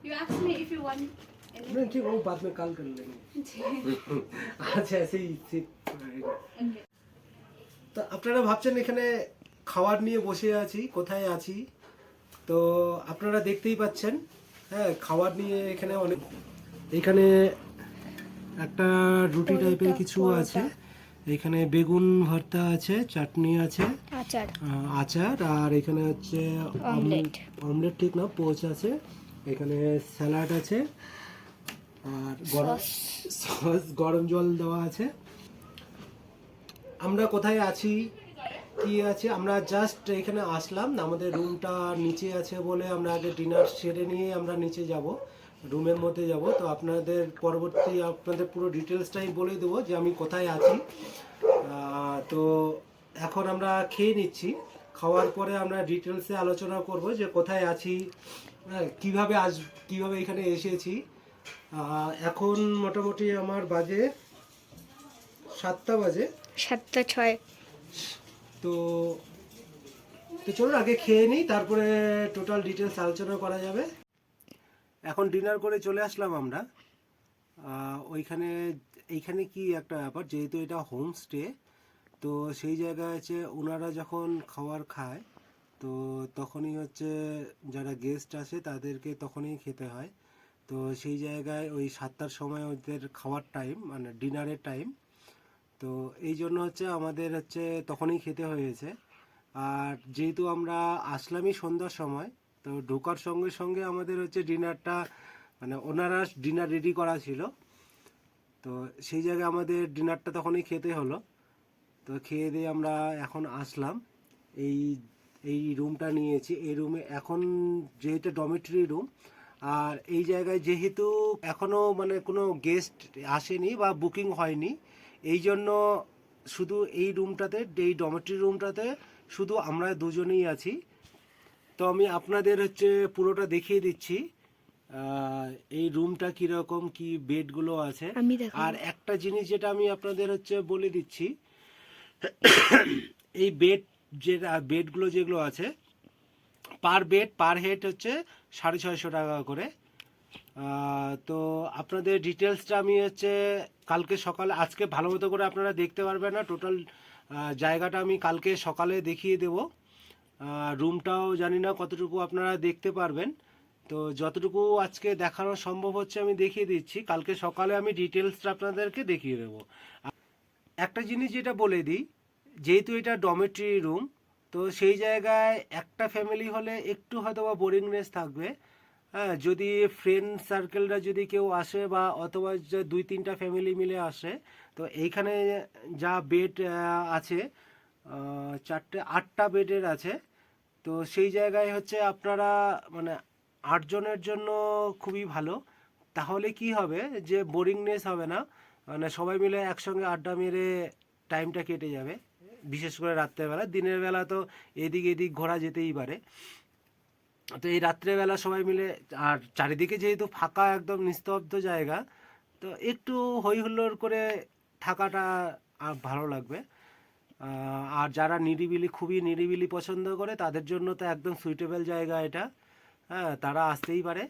You asked me if you want anything. नहीं ठीक, वो बाद में कॉल कर लेंगे। अच्छा ऐसे ही सिर्फ Okay. তো আপনারা ভাবছেন এখানে খাবার নিয়ে বসে আছি, কোথায় আছি? তো আপনারা দেখতেই পাচ্ছেন, হ্যাঁ খাবার নিয়ে এখানে অনেক, এখানে একটা রুটি টাইপের কিছু আছে, এখানে বেগুন ভর্তা আছে, চাটনি আছে, আচার আচার, আর এখানে হচ্ছে অমলেট। অমলেট ঠিক না, পোচ আছে, এখানে স্যালাড আছে, আর গরম সস, গরম জল দেওয়া আছে। আমরা কোথায় আছি, কি আছে, আমরা জাস্ট এখানে আসলাম, আমাদের রুমটা নিচে আছে বলে আমরা আগে ডিনার সেরে নিয়ে আমরা নিচে যাব, রুমের মধ্যে যাব। তো আপনাদের পরবর্তী আপনাদের পুরো ডিটেলসটাই বলে দেবো যে আমি কোথায় আছি। তো এখন আমরা খেয়ে নিচ্ছি, খাওয়ার পরে আমরা ডিটেলসে আলোচনা করব যে কোথায় আছি, কিভাবে কিভাবে এখানে এসেছি। এখন মোটামুটি আমার বাজে 7টা বাজে, 7:06। তো তো চলুন আগে খেয়ে নিই, তারপরে টোটাল ডিটেলস আলোচনা করা যাবে। এখন ডিনার করে চলে আসলাম আমরা ওইখানে। এইখানে কি একটা ব্যাপার, যেহেতু এটা হোমস্টে, তো সেই জায়গায় হচ্ছে ওনারা যখন খাবার খায় তো তখনই হচ্ছে যারা গেস্ট আসে তাদেরকে তখনই খেতে হয়। তো সেই জায়গায় ওই 7টার সময় ওদের খাওয়ার টাইম, মানে ডিনারের টাইম, তো এই জন্য হচ্ছে আমাদের হচ্ছে তখনই খেতে হয়েছে। আর যেহেতু আমরা আসলামই সন্ধ্যার সময়, তো ঢোকার সঙ্গে সঙ্গে আমাদের হচ্ছে ডিনারটা, মানে ওনারা ডিনার রেডি করা ছিল, তো সেই জায়গায় আমাদের ডিনারটা তখনই খেতে হলো। তো খেয়ে দিয়ে আমরা এখন আসলাম, এই এই রুমটা নিয়েছি। এই রুমে এখন যেহেতু ডরমিটরি রুম, আর এই জায়গায় যেহেতু এখনও মানে কোনো গেস্ট আসেনি বা বুকিং হয়নি, এই জন্য শুধু এই রুমটাতে, এই ডরমিটরি রুমটাতে শুধু আমরা দুজনেই আছি। তো আমি আপনাদের হচ্ছে পুরোটা দেখিয়ে দিচ্ছি এই রুমটা কীরকম, কি বেডগুলো আছে। আমি দেখাবো। আর একটা জিনিস যেটা আমি আপনাদের হচ্ছে বলে দিচ্ছি, এই বেডগুলো যেগুলো আছে, পার বেড পার হেড হচ্ছে 650 টাকা করে। তো আপনাদের ডিটেলসটা আমি হচ্ছে কালকে সকালে, আজকে ভালো মতো করে আপনারা দেখতে পারবেন না, টোটাল জায়গাটা আমি কালকে সকালে দেখিয়ে দেব। রুমটাও জানি না কতটুকু আপনারা দেখতে পারবেন, তো যতটুকু আজকে দেখানো সম্ভব হচ্ছে আমি দেখিয়ে দিচ্ছি, কালকে সকালে আমি ডিটেলসটা আপনাদেরকে দেখিয়ে দেবো। একটা জিনিস যেটা বলে দিই, যেহেতু এটা ডরমিটরি রুম, তো সেই জায়গায় একটা ফ্যামিলি হলে একটু হয়তো বা বোরিংনেস থাকবে। হ্যাঁ, যদি ফ্রেন্ড সার্কেলরা যদি কেউ আসে বা অথবা যে 2-3টা ফ্যামিলি মিলে আসে, তো এইখানে যা বেড আছে, 8টা বেডের আছে। তো সেই জায়গায় হচ্ছে আপনারা মানে 8 জনের জন্য খুবই ভালো। তাহলে কি হবে যে বোরিংনেস হবে না, মানে সবাই মিলে একসঙ্গে আড্ডা মেরে টাইমটা কেটে যাবে। বিশেষ করে রাত্রেবেলা, দিনের বেলা তো এদিক এদিক ঘোরা যেতেই পারে, তো এই রাত্রেবেলা সবাই মিলে, আর চারিদিকে যেহেতু ফাঁকা একদম নিস্তব্ধ জায়গা, তো একটু হই হুল্লোড় করে থাকাটা আর ভালো লাগবে। আর যারা নিরিবিলি, খুবই নিরিবিলি পছন্দ করে, তাদের জন্য তো একদম সুইটেবল জায়গা এটা। হ্যাঁ, তারা আসতেই পারে।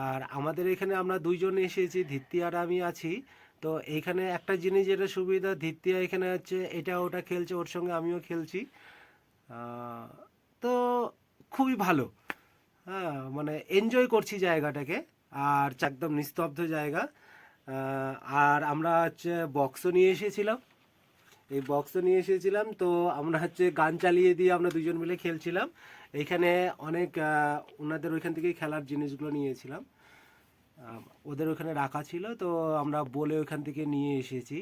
আর আমাদের এখানে আমরা 2জন এসেছি, ধীপ্তি আর আমি আছি। তো এইখানে একটা জিনিস যেটা সুবিধা, ধীপ্তিয়া এখানে হচ্ছে এটা ওটা খেলছে, ওর সঙ্গে আমিও খেলছি। তো খুবই ভালো, হ্যাঁ মানে এনজয় করছি জায়গাটাকে। আর একদম নিস্তব্ধ জায়গা। আর আমরা হচ্ছে বক্সও নিয়ে এসেছিলাম, এই বক্সও নিয়ে এসেছিলাম, তো আমরা হচ্ছে গান চালিয়ে দিয়ে আমরা 2জন মিলে খেলছিলাম। এইখানে অনেক ওনাদের ওইখান থেকেই খেলার জিনিসগুলো নিয়েছিলাম, ওদের ওখানে রাখা ছিল, তো আমরা বলে ওইখান থেকে নিয়ে এসেছি।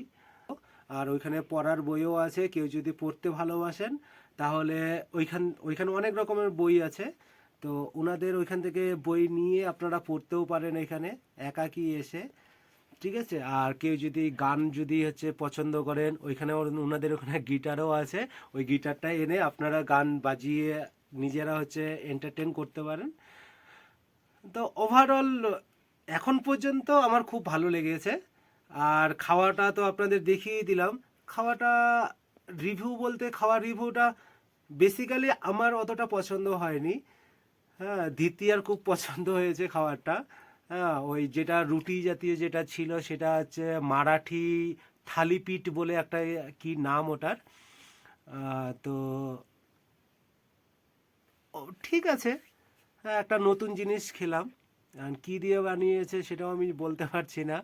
আর ওইখানে পড়ার বইও আছে, কেউ যদি পড়তে ভালোবাসেন তাহলে ওইখানে অনেক রকমের বই আছে। তো ওনাদের ওইখান থেকে বই নিয়ে আপনারা পড়তেও পারেন এখানে একাকী এসে, ঠিক আছে। আর কেউ যদি গান যদি হচ্ছে পছন্দ করেন, ওইখানে ওনাদের ওখানে গিটারও আছে, ওই গিটারটা এনে আপনারা গান বাজিয়ে নিজেরা হচ্ছে এন্টারটেন করতে পারেন। তো ওভারঅল এখন পর্যন্ত আমার খুব ভালো লেগেছে। আর খাওয়াটা তো আপনাদের দেখিয়ে দিলাম। খাওয়াটা রিভিউ বলতে, খাওয়ার রিভিউটা বেসিক্যালি আমার অতটা পছন্দ হয়নি। হ্যাঁ, দ্বিতীয়ার খুব পছন্দ হয়েছে খাবারটা। হ্যাঁ, ওই যেটা রুটি জাতীয় যেটা ছিল সেটা হচ্ছে মারাঠি থালিপীঠ বলে একটা কি নাম ওটার। তো ঠিক আছে, হ্যাঁ একটা নতুন জিনিস খেলাম। আর কী দিয়ে বানিয়েছে সেটাও আমি বলতে পারছি না।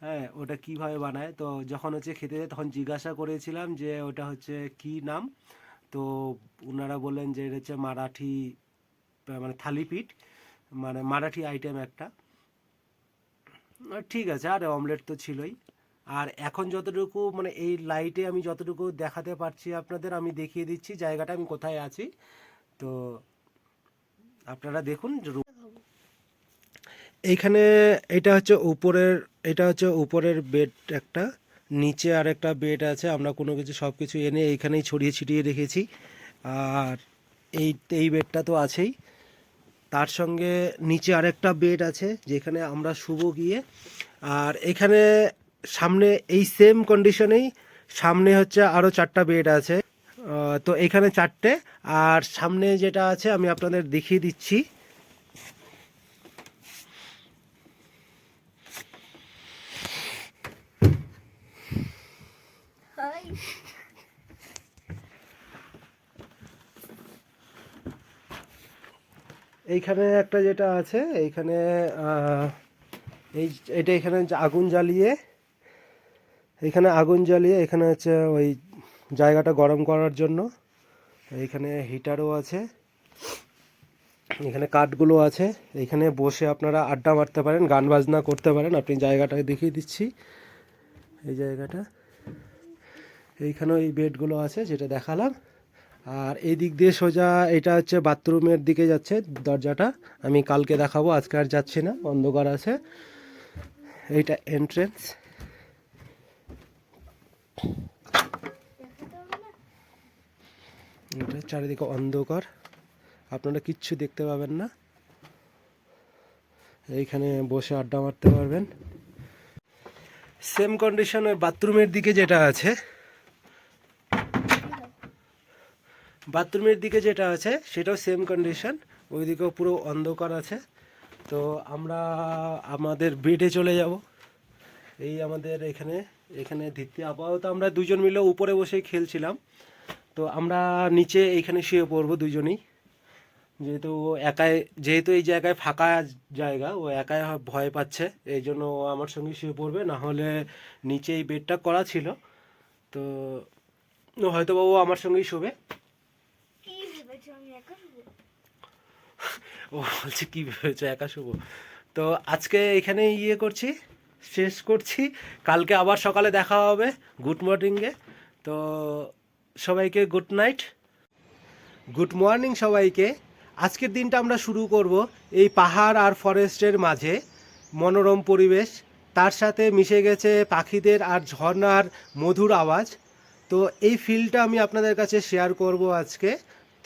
হ্যাঁ, ওটা কিভাবে বানায়, তো যখন হচ্ছে খেতে যাই তখন জিজ্ঞাসা করেছিলাম যে ওটা হচ্ছে কি নাম। তো ওনারা বললেন যে এটা হচ্ছে মারাঠি, মানে থালিপীঠ, মানে মারাঠি আইটেম একটা। ঠিক আছে, আর অমলেট তো ছিলই। আর এখন যতটুকু মানে এই লাইটে আমি যতটুকু দেখাতে পারছি আপনাদের, আমি দেখিয়ে দিচ্ছি জায়গাটা আমি কোথায় আছি। তো আপনারা দেখুন। এইখানে এটা হচ্ছে উপরের বেড একটা, নিচে আর একটা বেড আছে। আমরা কোনো কিছু সব কিছু এনে এইখানেই ছড়িয়ে ছিটিয়ে রেখেছি। আর এই এই বেডটা তো আছেই, তার সঙ্গে নিচে আরেকটা বেড আছে যেখানে আমরা শুবো গিয়ে। আর এখানে সামনে এই সেম কন্ডিশনেই সামনে হচ্ছে আরও 4টা বেড আছে। তো এখানে 4টে, আর সামনে যেটা আছে আমি আপনাদের দেখিয়ে দিচ্ছি। এইখানে একটা যেটা আছে এইখানে এটা এখানে আগুন জ্বালিয়ে, এখানে হচ্ছে ওই জায়গাটা গরম করার জন্য। এইখানে হিটারও আছে, এখানে কাঠগুলো আছে, এইখানে বসে আপনারা আড্ডা মারতে পারেন, গান বাজনা করতে পারেন। আপনি জায়গাটা দেখিয়ে দিচ্ছি, এই জায়গাটা এইখানেও এই বেডগুলো আছে যেটা দেখালাম। আর এই দিক দিয়ে সোজা এটা হচ্ছে বাথরুমের দিকে যাচ্ছে দরজাটা, আমি কালকে দেখাবো, আজকে আর যাচ্ছি না, অন্ধকার আছে। এইটা এন্ট্রেন্স। এটা চারিদিকে অন্ধকার, আপনারা কিচ্ছু দেখতে পাবেন না। এইখানে বসে আড্ডা মারতে পারবেন। সেম কন্ডিশন ওই বাথরুমের দিকে যেটা আছে, সেটাও সেম কন্ডিশন, ওইদিকেও পুরো অন্ধকার আছে। তো আমরা আমাদের বেডে চলে যাব। এই আমাদের এখানে ধীপ্তি আপাতত আমরা দুজন মিলে উপরে বসে খেলছিলাম। তো আমরা নিচে এইখানে শুয়ে পড়বো দুজনেই, যেহেতু এই জায়গায় ফাঁকা জায়গা, ও একাই ভয় পাচ্ছে, এই জন্য ও আমার সঙ্গে শুয়ে পড়বে। না হলে নিচে এই বেডটা করা ছিল, তো হয়তো বাবু আমার সঙ্গেই শোবে। ও বলছে কি ভেবেছো একা শুবো। তো আজকে এখানে শেষ করছি, কালকে আবার সকালে দেখা হবে গুড মর্নিংয়ে। তো সবাইকে গুড নাইট, গুড মর্নিং সবাইকে। আজকের দিনটা আমরা শুরু করব এই পাহাড় আর ফরেস্টের মাঝে, মনোরম পরিবেশ, তার সাথে মিশে গেছে পাখিদের আর ঝর্ণার মধুর আওয়াজ। তো এই ফিলটা আমি আপনাদের কাছে শেয়ার করব আজকে।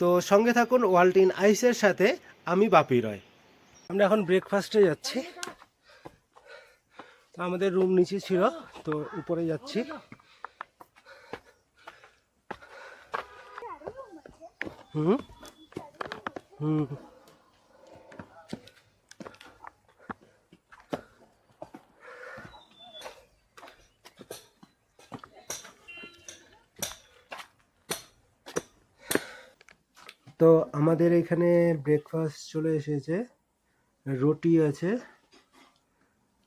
তো সঙ্গে থাকুন ওয়ার্ল্ড ইন আইসের সাথে, আমি বাপি রয়। আমরা এখন ব্রেকফাস্টে যাচ্ছি। তো আমাদের রুম নিচে ছিল, তো উপরে যাচ্ছি। হুম হুম তো আমাদের এখানে ব্রেকফাস্ট চলে এসেছে। রুটি আছে,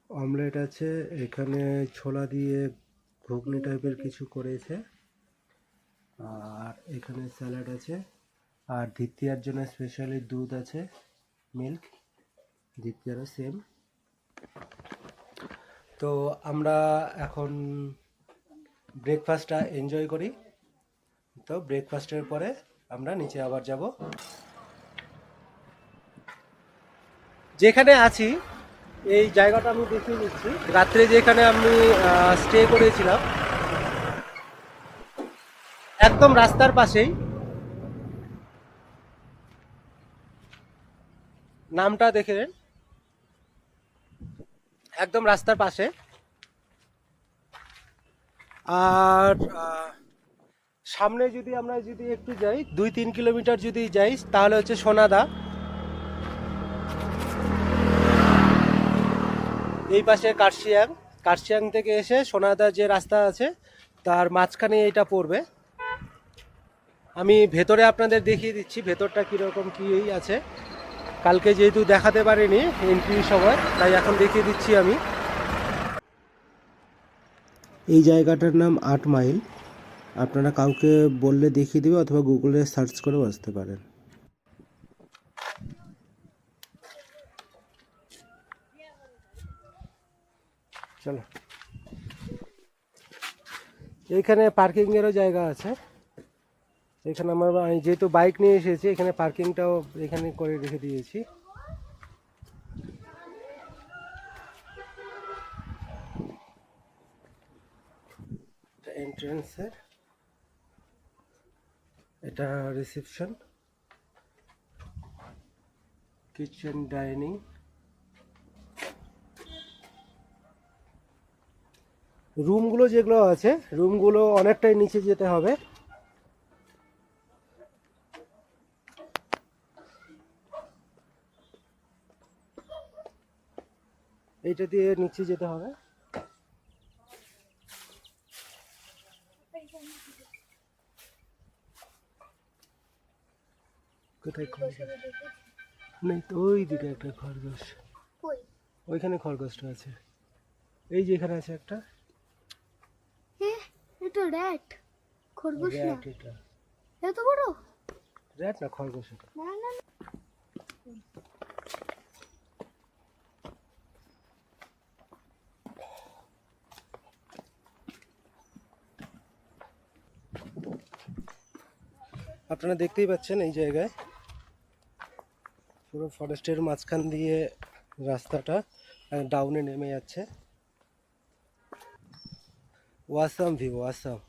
অমলেট আছে, এখানে ছোলা দিয়ে ঘুগনি টাইপের কিছু করেছে, আর এখানে স্যালাড আছে। আর দ্বিতীয়ার জন্য স্পেশালি দুধ আছে, মিল্ক, দ্বিতীয়ারও সেম। তো আমরা এখন ব্রেকফাস্টটা এনজয় করি। তো ব্রেকফাস্টের পরে আমরা নিচে আবার যাব। যেখানে আছি এই জায়গাটা আমি দেখিয়ে দিচ্ছি, রাত্রে যেখানে আমি স্টে করেছিলাম একদম রাস্তার পাশেই। নামটা দেখে নেন, একদম রাস্তার পাশে। আর সামনে আমরা যদি একটু যাই, 2-3 কিলোমিটার যদি যাই, তাহলে হচ্ছে সোনাদা। এই পাশে কার্শিয়াং, কার্শিয়াং থেকে এসে সোনাদার যে রাস্তা আছে তার মাঝখানে এটা পড়বে। আমি ভেতরে আপনাদের দেখিয়ে দিচ্ছি ভেতরটা কীরকম কী আছে। কালকে যেহেতু দেখাতে পারিনি এন্ট্রির সময়, তাই এখন দেখিয়ে দিচ্ছি আমি। এই জায়গাটার নাম 8 মাইল। আপনারা কাউকে বললে দেখিয়ে দেবে অথবা গুগলে সার্চ করেও আসতে পারেন। চলো, এইখানে পার্কিংয়েরও জায়গা আছে। এখানে আমি যেহেতু বাইক নিয়ে এসেছি, এখানে পার্কিংটাও এখানে করে রেখে দিয়েছি। এন্ট্রান্সের এটা রিসেপশন, কিচেন, ডাইনিং। রুমগুলো যেগুলো আছে, রুমগুলো অনেকটাই নিচে যেতে হবে। এইটা দিয়ে নিচে যেতে হবে। কোথায় খরগোশ নেই তো, ওই দিকে একটা খরগোশ, ওইখানে খরগোশটা আছে। এই যে এখানে আছে একটা, এটা র‍্যাট, খরগোশ না। র্যাট, এটা এত বড় র্যাট না খরগোশ এটা। না না না। আপনারা দেখতেই পাচ্ছেন এই জায়গায় পুরো ফরেস্টের মাঝখান দিয়ে রাস্তাটা ডাউনে নেমে যাচ্ছে। Awesome view, awesome.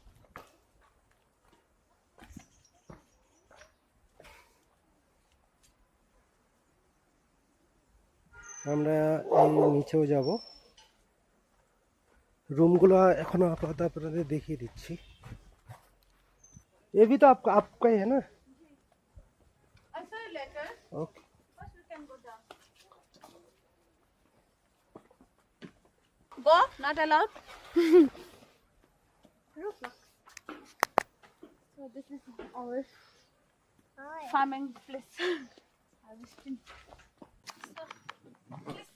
আমরা এই নিচেও যাব। রুমগুলো এখনো আপাতত আপনাদের দেখিয়ে দিচ্ছি। ये भी तो आपका ही है ना? I saw a letter. Okay. First we can go down. Go, not allowed. So this is our farming place. Harvesting. So, please,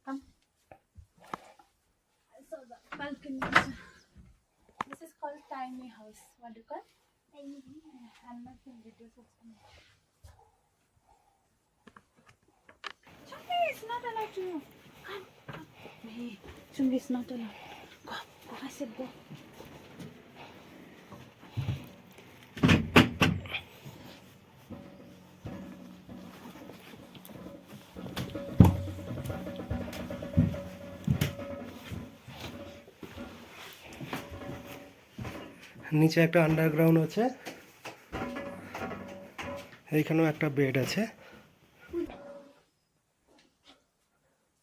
come. So the balcony. This is called tiny house. What do you call? Tiny. I'm not in videos of me. Chungi is not allowed to. Come, come. Hey, Chungi is not allowed. Go, go. I said go. নিচে একটা underground আছে, এইখানেও একটা bed আছে।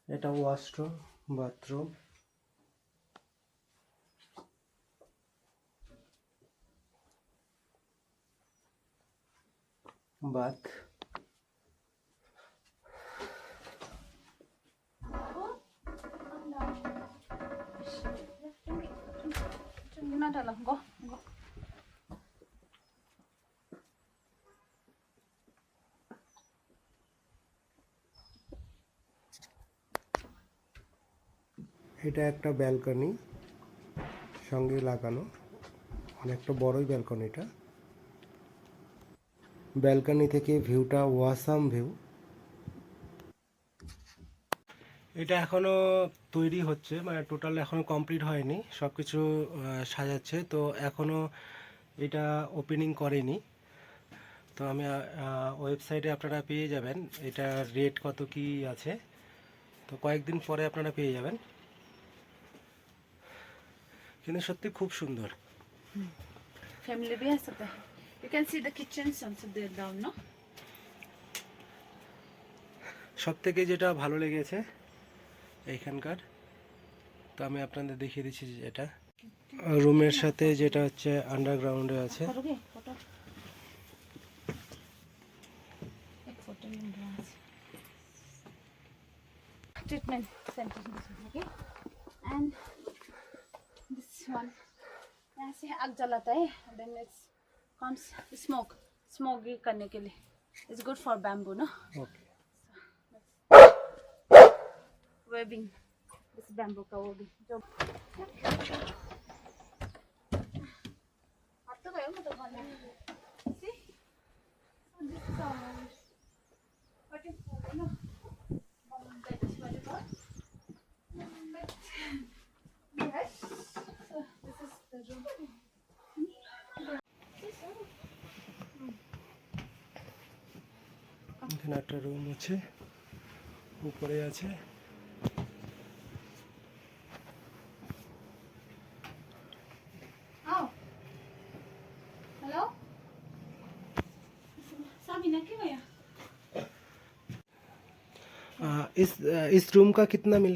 এটা washroom, bathroom, bath. Chungi not allowed. Go, go. এটা একটা balcony সঙ্গে লাগানো, অনেকটা বড়ই ব্যালকনিটা। ব্যালকনি থেকে ভিউটা ওয়াসাম ভিউ। এটা এখনো তৈরি হচ্ছে, মানে টোটাল এখনো কমপ্লিট হয়নি, সব কিছু সাজাচ্ছে তো, এখনো এটা ওপেনিং করেনি। তো আমি ওয়েবসাইটে আপনারা পেয়ে যাবেন এটা রেট কত কি আছে, তো কয়েকদিন পরে আপনারা পেয়ে যাবেন। কিন্তু সত্যি খুব সুন্দর। Family भी आ सकता है. You can see the kitchens also there down, no? সব থেকে যেটা ভালো লেগেছে এইখানকার। তো আমি আপনাদের দেখিয়ে দিচ্ছি যে এটা রুমের সাথে যেটা হচ্ছে আন্ডারগ্রাউন্ডে আছে। करोगे फोटो एक फोटो ले रहा है treatment centre okay and this one यहाँ से आग जलाता है देन इट्स कम्स स्मोक करने के लिए इट्स गुड फॉर बैम्बू ना ओके वेविंग इस बैम्बू का वो भी जो आप तो गए हो तो खाने see this is what is no that is what it was yes so this is the room এখানে একটা রুম আছে, উপরে আছে। आओ हेलो सामी ना क्यों आया इस रूम का कितना मिल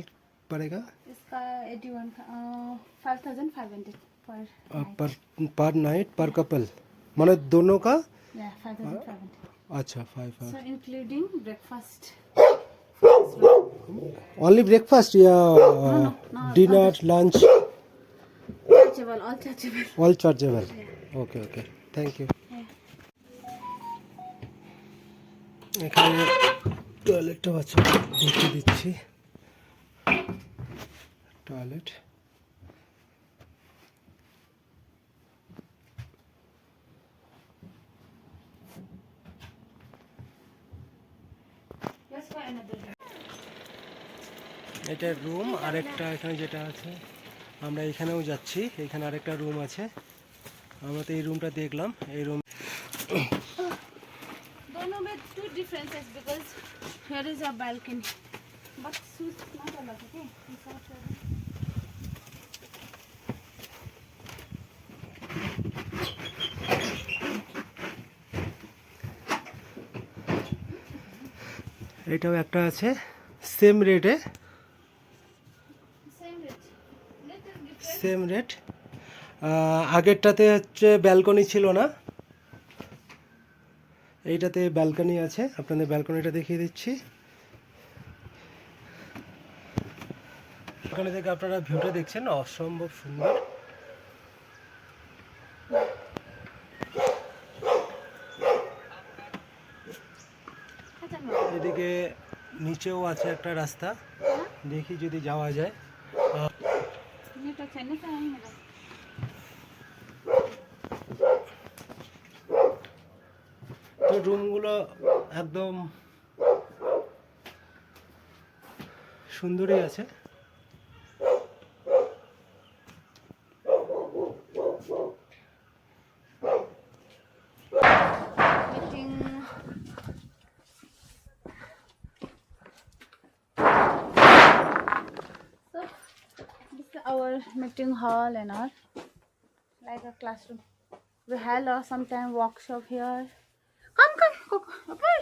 पड़ेगा इसका 81 का 5500 पर पर नाइट पर कपल, मतलब दोनों का? yeah 5500 अच्छा 5 so including breakfast only breakfast या no, dinner lunch chargeable all chargeable all chargeable? Okay okay, thank you. এখানে টয়লেটটা বাচ্চা দেখিয়ে দিচ্ছি। Toilet let's go another room এটা রুম, আরেকটা এখানে যেটা আছে আমরা এখানেও যাচ্ছি। এখানে আরেকটা রুম আছে, আমরা তো এই রুমটা দেখলাম। এই রুম दोनों में two differences because here is a balcony but suits not a lot okay এটাও একটা আছে সেম রেটে, same rate little different same rate. আগেরটাতে হচ্ছে ব্যালকনি ছিল না, এইটাতে ব্যালকনি আছে। আপনাদের ব্যালকনিটা দেখিয়ে দিচ্ছি। এখানে থেকে আপনারা ভিউটা দেখছেন, অসম্ভব সুন্দর। এদিকে নিচেও আছে একটা রাস্তা, দেখি যদি যাওয়া যায়। ये तो चलने का नहीं है তো রুমগুলো একদম সুন্দরই আছে। meeting so this is our meeting hall and all like a classroom we held sometime workshop here come Coco okay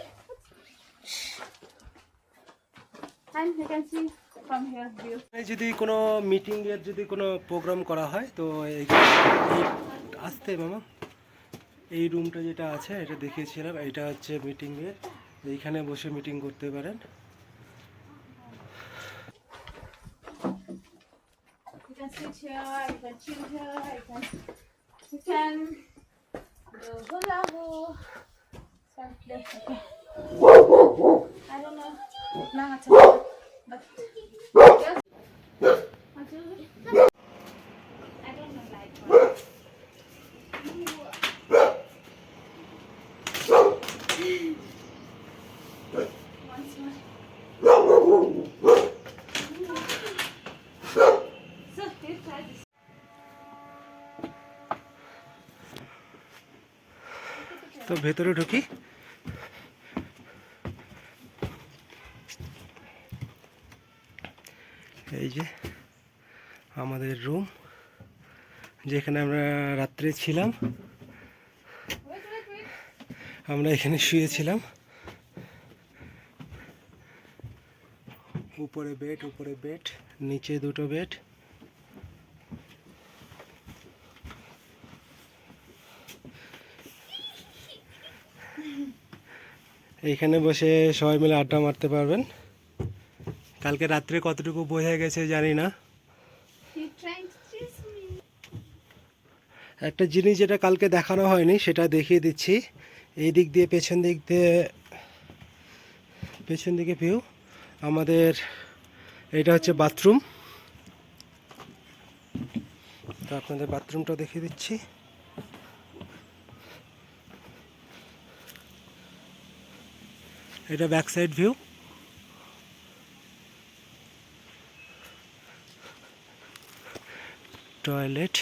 and you can see from here view যদি কোনো মিটিং এর যদি কোনো প্রোগ্রাম করা হয় তো এই আসতে মামা এই রুমটা যেটা আছে এটা দেখিয়েছিলাম, এটা হচ্ছে মিটিং এর, এইখানে বসে মিটিং করতে পারেন। you can sit here you can chill here you can do hula hoop softly okay I don't know now it's but yes I don't know like once more so here try this তো ভেতরে ঢুকি। এই যে আমাদের room, যেখানে আমরা রাত্রে ছিলাম, আমরা এখানে শুয়েছিলাম। উপরে উপরে বেড, নিচে দুটো বেড। এইখানে বসে সবাই মিলে আড্ডা মারতে পারবেন। কালকে রাত্রে কতটুকু বোঝা গেছে জানি না। একটা জিনিস যেটা কালকে দেখানো হয়নি সেটা দেখিয়ে দিচ্ছি। এই দিক দিয়ে পেছন দিকে ভিউ আমাদের। এটা হচ্ছে বাথরুম, তো আপনাদের বাথরুমটা দেখিয়ে দিচ্ছি। এটা ব্যাক সাইড ভিউ। টয়লেট।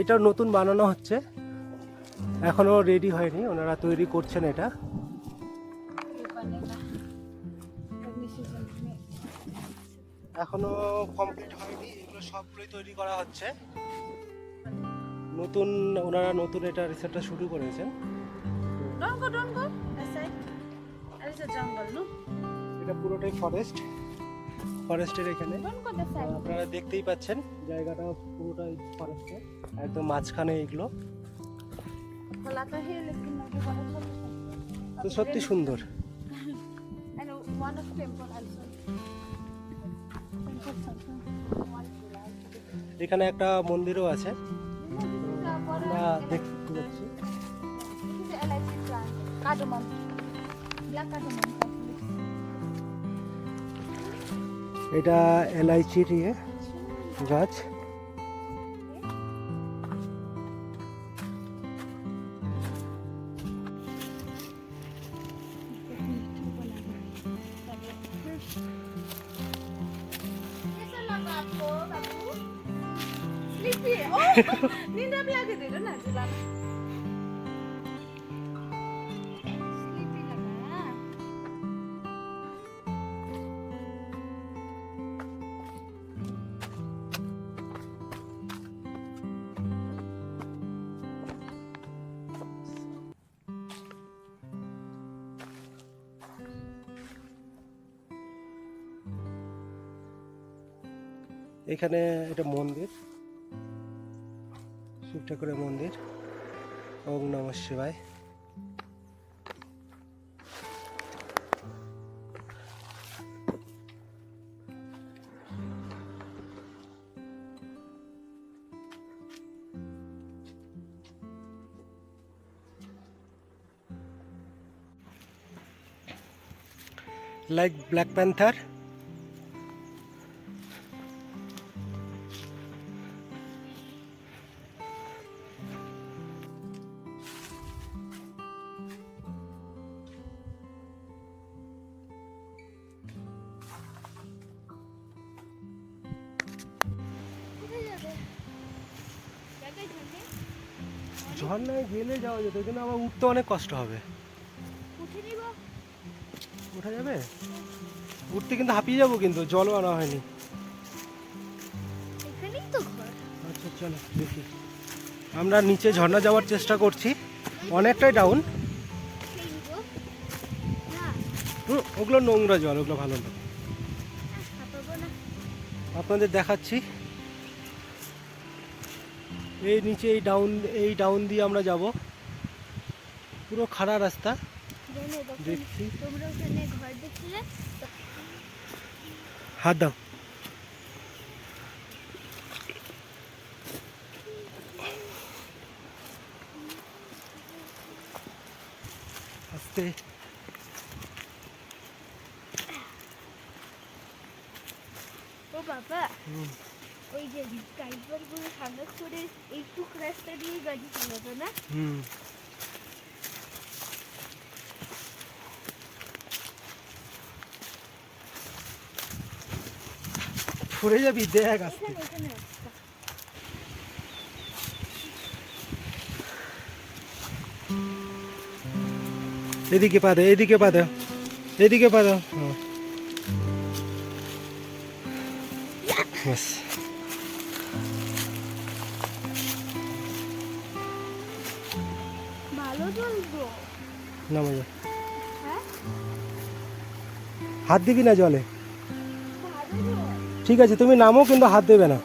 এটা নতুন বানানো হচ্ছে, এখনো রেডি হয়নি, ওনারা তৈরি করছেন। এটা এখনো কমপ্লিট হয়নি, এগুলো সবগুলোই তৈরি করা হচ্ছে। ওনারা নতুন এটা রিসেপ্টটা শুরু করেছেন। এটা পুরোটাই ফরেস্টের এখানে আপনারা দেখতেই পাচ্ছেন, জায়গাটা পুরোটাই ফরেস্টের, একদম মাঝখানে এগুলো। তো সত্যি সুন্দর। এখানে একটা মন্দিরও আছে, আমরা দেখতে পাচ্ছি। এটা এলাইচির গাছ। এখানে এটা মন্দির, শিব ঠাকুরের মন্দির। ওম নমঃ শিবায়। Like Black Panther. ঝর্ণায় গেলে যাওয়া যেত, কিন্তু আবার উঠতে অনেক কষ্ট হবে। উঠা যাবে? উঠতে কিন্তু হাঁপিয়ে যাবো, কিন্তু জলও আনা হয়নি। আচ্ছা চলো দেখি। আমরা নিচে ঝর্ণা যাওয়ার চেষ্টা করছি, অনেকটাই ডাউন। ওগুলো নোংরা জল, ওগুলো ভালো না। আপনাদের দেখাচ্ছি, এই নিচে এই ডাউন দিয়ে আমরা যাব, পুরো খাড়া রাস্তা। দেখছি, হাত দাও। আস্তে। ও বাবা, ওই যে ড্রাইভারগুলো সামনে করে এইটুক রাস্তা দিয়ে গাড়ি চালাতো না? পড়ে যাবি, দেখ আস্তে। এদিকে পা দাও, এদিকে পা দাও, এদিকে পা দাও। ব্যাস। ভালো চলবো। নামো যা। হ্যাঁ হাত দিবি না জলে। ভালো চল। ঠিক আছে, তুমি নামো কিন্তু হাত দেবে না।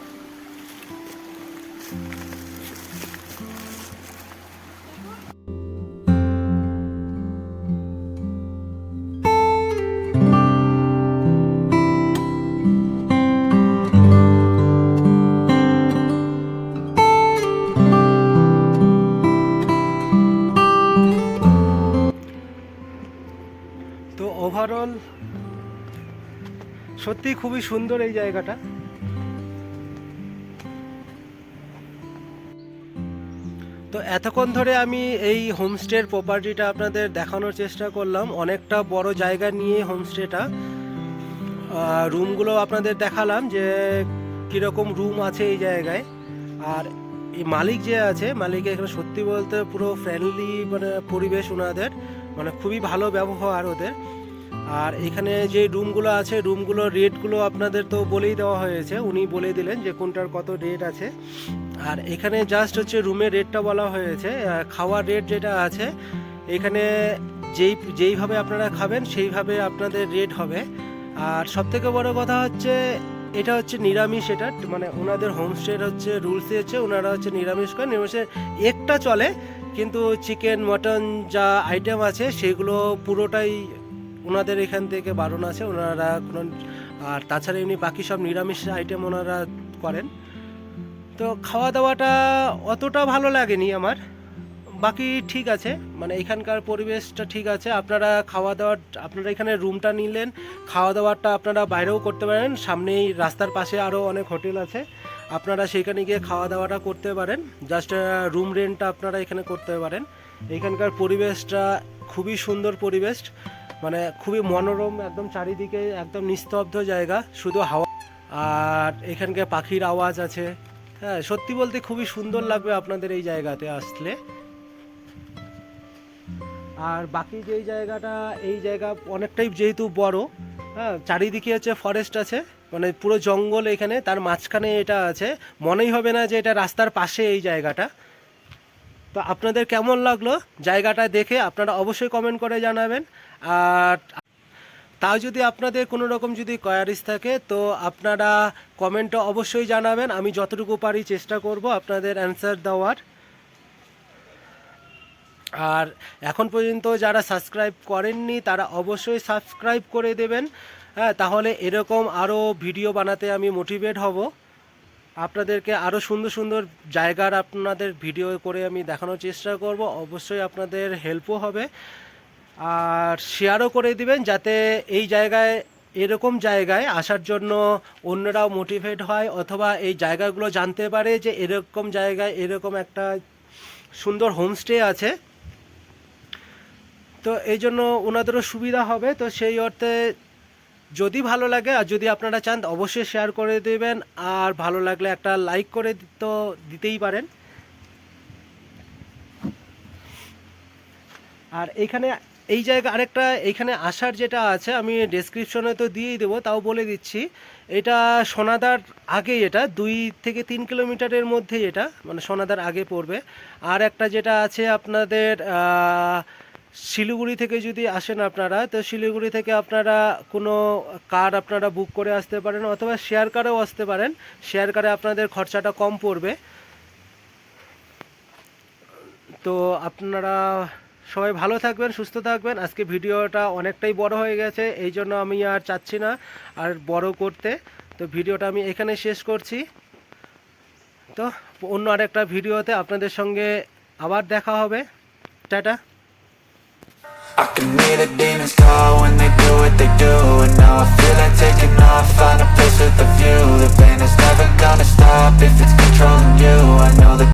তো ওভারঅল সত্যি খুবই সুন্দর এই জায়গাটা। তো এতক্ষণ ধরে আমি এই হোমস্টের প্রপার্টিটা আপনাদের দেখানোর চেষ্টা করলাম। অনেকটা বড় জায়গা নিয়ে হোমস্টেটা, রুমগুলো আপনাদের দেখালাম যে কীরকম রুম আছে এই জায়গায়। আর এই মালিক যে আছে, মালিক এখানে সত্যি বলতে পুরো ফ্রেন্ডলি মানে পরিবেশ ওনাদের, মানে খুবই ভালো ব্যবহার ওদের। আর এখানে যে রুমগুলো আছে, রুমগুলোর রেটগুলো আপনাদের তো বলেই দেওয়া হয়েছে, উনি বলে দিলেন যে কোনটার কত রেট আছে। আর এখানে জাস্ট হচ্ছে রুমের রেটটা বলা হয়েছে, খাওয়ার রেট যেটা আছে এখানে যেইভাবে আপনারা খাবেন সেইভাবে আপনাদের রেট হবে। আর সবথেকে বড় কথা হচ্ছে এটা হচ্ছে নিরামিষ, এটা মানে ওনাদের হোমস্টের হচ্ছে রুলসই হচ্ছে ওনারা হচ্ছে নিরামিষ করেন। নিরামিষের একটা চলে, কিন্তু চিকেন মটন যা আইটেম আছে সেগুলো পুরোটাই ওনাদের এখান থেকে বারণ আছে, ওনারা কোনো। আর তাছাড়া এমনি বাকি সব নিরামিষ আইটেম ওনারা করেন। তো খাওয়া দাওয়াটা অতটা ভালো লাগেনি আমার, বাকি ঠিক আছে, মানে এখানকার পরিবেশটা ঠিক আছে। আপনারা খাওয়া দাওয়া, আপনারা এখানে রুমটা নিলেন, খাওয়া দাওয়াটা আপনারা বাইরেও করতে পারেন। সামনেই রাস্তার পাশে আরও অনেক হোটেল আছে, আপনারা সেখানে গিয়ে খাওয়া দাওয়াটা করতে পারেন। জাস্ট রুম রেন্টটা আপনারা এখানে করতে পারেন। এখানকার পরিবেশটা খুবই সুন্দর পরিবেশ, মানে খুবই মনোরম, একদম চারিদিকে একদম নিস্তব্ধ জায়গা, শুধু হাওয়া আর এখানকার পাখির আওয়াজ আছে। হ্যাঁ, সত্যি বলতে খুবই সুন্দর লাগবে আপনাদের এই জায়গাতে আসলে। আর বাকি যেই জায়গাটা, এই জায়গা অনেকটাই যেহেতু বড়, হ্যাঁ, চারিদিকে হচ্ছে ফরেস্ট আছে, মানে পুরো জঙ্গল এখানে, তার মাঝখানে এটা আছে, মনেই হবে না যে এটা রাস্তার পাশে এই জায়গাটা। তো আপনাদের কেমন লাগলো জায়গাটা দেখে আপনারা অবশ্যই কমেন্ট করে জানাবেন। আর তাও যদি আপনাদের কোনো রকম যদি কোয়ারিজ থাকে তো আপনারা কমেন্টে অবশ্যই জানাবেন, আমি যতটুকু পারি চেষ্টা করব আপনাদের অ্যান্সার দেওয়ার। আর এখন পর্যন্ত যারা সাবস্ক্রাইব করেননি তারা অবশ্যই সাবস্ক্রাইব করে দেবেন, হ্যাঁ, তাহলে এরকম আরও ভিডিও বানাতে আমি মোটিভেট হব। আপনাদেরকে আরও সুন্দর সুন্দর জায়গার আপনাদের ভিডিও করে আমি দেখানোর চেষ্টা করব, অবশ্যই আপনাদের হেল্পও হবে। আর শেয়ারও করে দিবেন যাতে এই জায়গায়, এরকম জায়গায় আসার জন্য অন্যরাও মোটিভেট হয়, অথবা এই জায়গাগুলো জানতে পারে যে এরকম জায়গায় এরকম একটা সুন্দর হোমস্টে আছে। তো এই জন্য ওনাদেরও সুবিধা হবে। তো সেই অর্থে যদি ভালো লাগে আর যদি আপনারা চান অবশ্যই শেয়ার করে দেবেন, আর ভালো লাগলে একটা লাইক করে তো দিতেই পারেন। আর এইখানে এই জায়গা আরেকটা, এইখানে আসার যেটা আছে আমি ডেসক্রিপশনে তো দিয়েই দেবো, তাও বলে দিচ্ছি, এটা সোনাদার আগে, এটা 2 থেকে 3 কিলোমিটারের মধ্যে, এটা মানে সোনাদার আগে পড়বে। আর একটা যেটা আছে আপনাদের শিলিগুড়ি থেকে যদি আসেন আপনারা, তো শিলিগুড়ি থেকে আপনারা কোনো কার আপনারা বুক করে আসতে পারেন, অথবা শেয়ার কারেও আসতে পারেন। শেয়ার কারে আপনাদের খরচাটা কম পড়বে। তো আপনারা সবাই ভালো থাকবেন, সুস্থ থাকবেন। আজকে ভিডিওটা অনেকটাই বড় হয়ে গেছে, এই জন্য আমি আর চাচ্ছি না আর বড় করতে। তো ভিডিওটা আমি এখানে শেষ করছি। তো অন্য আরেকটা ভিডিওতে আপনাদের সঙ্গে আবার দেখা হবে। Tata. I can hear the demons call when they do what they do, and now I feel like taking off, find a place with a view. The pain is never gonna stop if it's controlling you. I know that